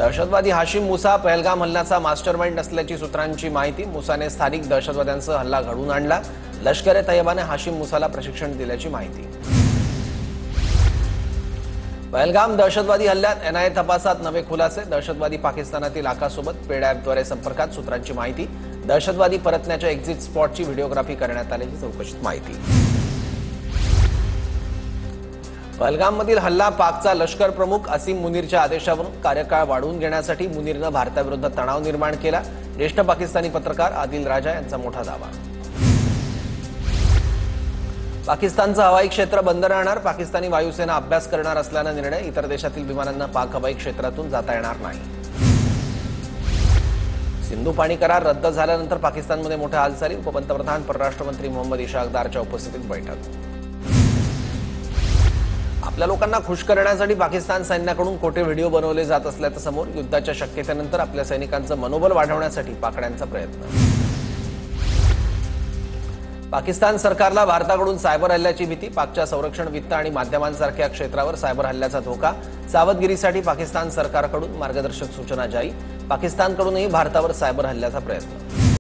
दहशतवादी हाशिम मुसा पहलगाम हल्ल्याचा मास्टरमाइंड असल्याची सूत्रांची माहिती। मुसाने स्थानिक दहशतवाद्यांसह हल्ला घडवून आणला। लष्कर-ए-तैयबाने हाशिम मुसाला प्रशिक्षण दिल्याची माहिती। पहलगाम दहशतवादी हल्ल्यात एनआयए तपासात नवे खुलासे। दहशतवादी पाकिस्तानातील आकासोबत पेड ॲपद्वारे संपर्कात, सूत्रांची माहिती। दहशतवादी परतण्याच्या एक्झिट स्पॉटची व्हिडिओग्राफी करण्यात आल्याची चौकशीत माहिती। पहलगाममधील हल्ला पाकचा लष्कर प्रमुख असीम मुनीरच्या आदेशावरून कार्यकाळ वाढवून घेण्यासाठी मुनीरनं भारताविरुद्ध तणाव निर्माण केला। ज्येष्ठ पाकिस्तानी पत्रकार आदिल राजा यांचा मोठा दावा। पाकिस्तानचं हवाई क्षेत्र बंद राहणार। पाकिस्तानी वायुसेना अभ्यास करणार असल्यानं निर्णय। इतर देशातील विमानांना पाक हवाई क्षेत्रातून जाता येणार नाही। सिंधू पाणी करार रद्द झाल्यानंतर पाकिस्तानमध्ये मोठ्या हालचाली। उपपंतप्रधान परराष्ट्र मंत्री मोहम्मद इशाकदारच्या उपस्थितीत बैठक। आपल्या लोकांना खुश करण्यासाठी पाकिस्तान सैन्याकडून खोटे व्हिडिओ बनवले जात असल्याचं समोर। युद्धाच्या शक्यतेनंतर आपल्या सैनिकांचं मनोबल वाढवण्यासाठी पाकड्यांचा प्रयत्न। पाकिस्तान सरकारला भारताकडून सायबर हल्ल्याची भीती। पाकच्या संरक्षण, वित्त आणि माध्यमांसारख्या क्षेत्रावर सायबर हल्ल्याचा धोका। सावधगिरीसाठी पाकिस्तान सरकारकडून मार्गदर्शक सूचना जारी। पाकिस्तानकडूनही भारतावर सायबर हल्ल्याचा प्रयत्न।